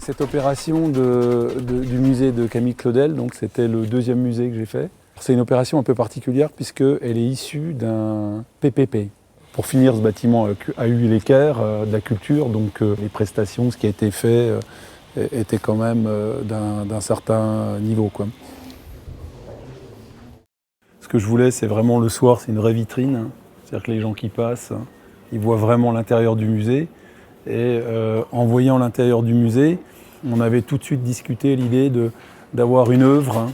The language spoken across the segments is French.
Cette opération du musée de Camille Claudel, donc c'était le deuxième musée que j'ai fait. C'est une opération un peu particulière puisqu'elle est issue d'un PPP. Pour finir, ce bâtiment a eu l'équerre de la culture, donc les prestations, ce qui a été fait, était quand même d'un certain niveau, quoi. Ce que je voulais, c'est vraiment le soir, c'est une vraie vitrine. C'est-à-dire que les gens qui passent, ils voient vraiment l'intérieur du musée. Et en voyant l'intérieur du musée, on avait tout de suite discuté l'idée d'avoir une œuvre,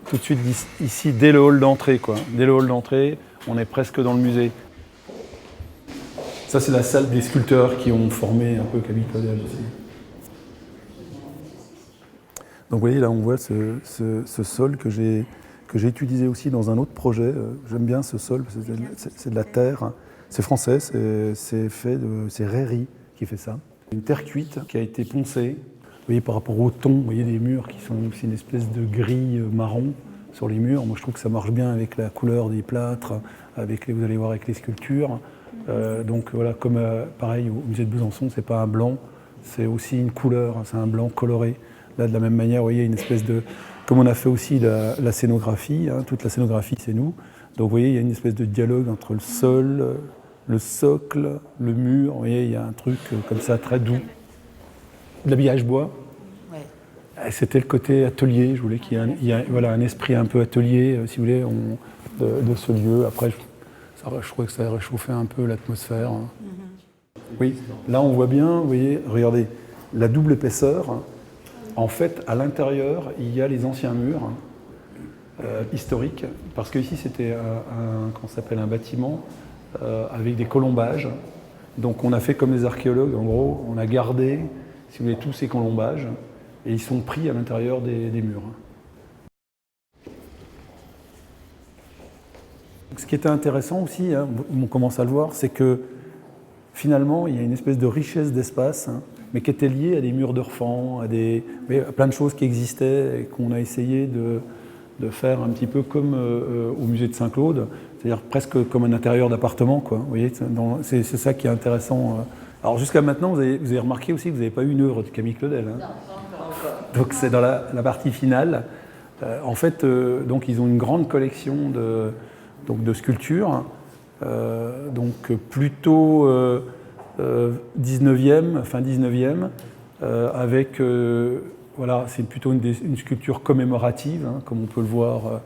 tout de suite ici, dès le hall d'entrée, quoi. Dès le hall d'entrée, on est presque dans le musée. Ça, c'est la salle des sculpteurs qui ont formé un peu Camille Claudel aussi. Donc vous voyez, là, on voit ce sol que j'ai utilisé aussi dans un autre projet. J'aime bien ce sol, parce que c'est de la terre. C'est français, c'est Réry qui fait ça. Une terre cuite qui a été poncée. Vous voyez, par rapport au ton, vous voyez des murs qui sont aussi une espèce de gris marron sur les murs. Moi, je trouve que ça marche bien avec la couleur des plâtres, vous allez voir avec les sculptures. Donc voilà, comme pareil au musée de Besançon, c'est pas un blanc, c'est aussi une couleur, c'est un blanc coloré. Là, de la même manière, vous voyez, une espèce de... Comme on a fait aussi la scénographie, toute la scénographie, c'est nous. Donc vous voyez, il y a une espèce de dialogue entre le sol, le socle, le mur. Vous voyez, il y a un truc comme ça, très doux. De l'habillage bois. Ouais. C'était le côté atelier. Je voulais qu'il y ait voilà, un esprit un peu atelier, si vous voulez, de ce lieu. Après, je trouvais que ça réchauffait un peu l'atmosphère. Oui, là, on voit bien, vous voyez, regardez, la double épaisseur. En fait, à l'intérieur, il y a les anciens murs historiques, parce qu'ici, c'était un bâtiment avec des colombages. Donc, on a fait comme les archéologues, en gros, on a gardé, si vous voulez, tous ces colombages, et ils sont pris à l'intérieur des murs. Ce qui était intéressant aussi, hein, on commence à le voir, c'est que finalement, il y a une espèce de richesse d'espace, hein, mais qui était liée à des murs de refend, à plein de choses qui existaient et qu'on a essayé de faire un petit peu comme au musée de Saint-Claude, c'est-à-dire presque comme un intérieur d'appartement, quoi. Vous voyez, c'est ça qui est intéressant. Alors jusqu'à maintenant, vous avez remarqué aussi que vous n'avez pas eu une œuvre de Camille Claudel. Hein. Non, pas encore. Donc c'est dans la partie finale. En fait, donc ils ont une grande collection de sculptures, donc plutôt 19e, fin 19e, avec, voilà, c'est plutôt une sculpture commémorative, hein, comme on peut le voir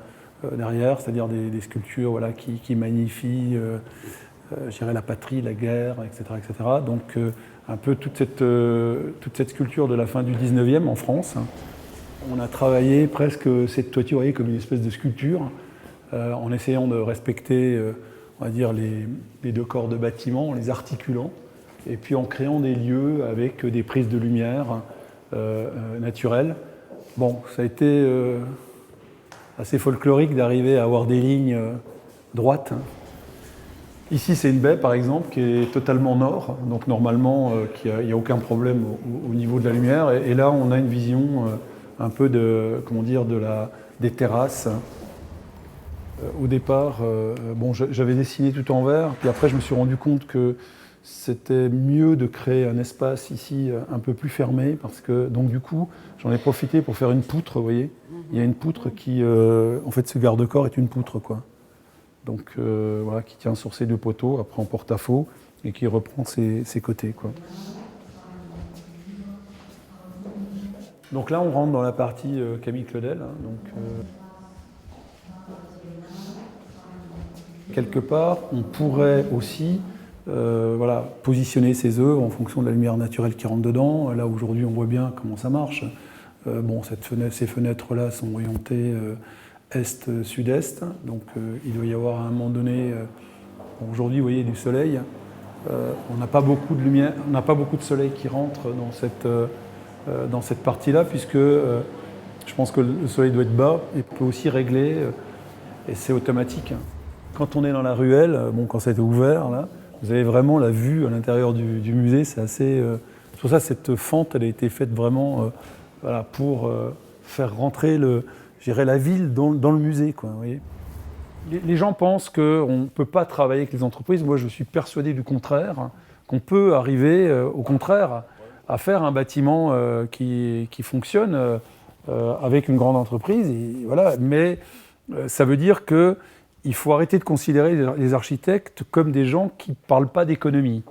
derrière, c'est-à-dire des sculptures, voilà, qui magnifient, je dirais, la patrie, la guerre, etc. etc. Donc un peu toute cette sculpture de la fin du 19e en France. On a travaillé presque cette toiture, vous voyez, comme une espèce de sculpture, en essayant de respecter, on va dire, les deux corps de bâtiment, en les articulant, et puis en créant des lieux avec des prises de lumière naturelles. Bon, ça a été assez folklorique d'arriver à avoir des lignes droites. Ici, c'est une baie, par exemple, qui est totalement nord, donc normalement, il n'y a aucun problème au niveau de la lumière. Et là, on a une vision un peu des terrasses. Au départ, bon, j'avais dessiné tout en vert, puis après, je me suis rendu compte que c'était mieux de créer un espace ici un peu plus fermé, parce que, donc du coup, j'en ai profité pour faire une poutre, vous voyez. Il y a une poutre qui, en fait, ce garde-corps est une poutre, quoi. Donc, voilà, qui tient sur ces deux poteaux, après en porte-à-faux, et qui reprend ses côtés, quoi. Donc là, on rentre dans la partie Camille Claudel, hein, donc... Quelque part, on pourrait aussi voilà, positionner ces œuvres en fonction de la lumière naturelle qui rentre dedans. Là, aujourd'hui, on voit bien comment ça marche. Bon, ces fenêtres-là sont orientées est-sud-est. Donc, il doit y avoir à un moment donné... aujourd'hui, vous voyez, du soleil. On n'a pas beaucoup de lumière, on n'a pas beaucoup de soleil qui rentre dans cette partie-là, puisque je pense que le soleil doit être bas et peut aussi régler, et c'est automatique. Quand on est dans la ruelle, bon, quand ça a été ouvert, là, vous avez vraiment la vue à l'intérieur du musée. C'est assez. C'est pour ça que cette fente, elle a été faite vraiment voilà, pour faire rentrer la ville dans le musée, quoi, vous voyez. Les gens pensent qu'on ne peut pas travailler avec les entreprises. Moi, je suis persuadé du contraire, qu'on peut arriver, au contraire, à faire un bâtiment qui fonctionne avec une grande entreprise. Et voilà. Mais ça veut dire qu'il faut arrêter de considérer les architectes comme des gens qui ne parlent pas d'économie.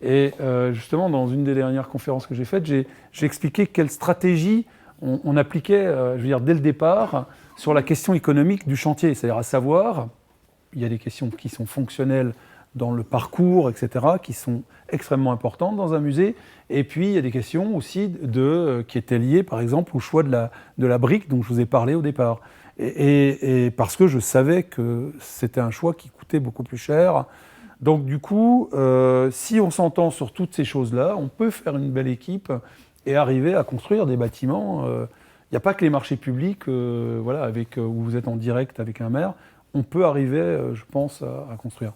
Et justement, dans une des dernières conférences que j'ai faites, j'ai expliqué quelle stratégie on appliquait, je veux dire, dès le départ, sur la question économique du chantier. C'est-à-dire à savoir, il y a des questions qui sont fonctionnelles dans le parcours, etc., qui sont extrêmement importantes dans un musée. Et puis, il y a des questions aussi qui étaient liées, par exemple, au choix de la brique dont je vous ai parlé au départ. Et parce que je savais que c'était un choix qui coûtait beaucoup plus cher. Donc, du coup, si on s'entend sur toutes ces choses-là, on peut faire une belle équipe et arriver à construire des bâtiments. Il n'y a pas que les marchés publics voilà, où vous êtes en direct avec un maire. On peut arriver, je pense, à construire.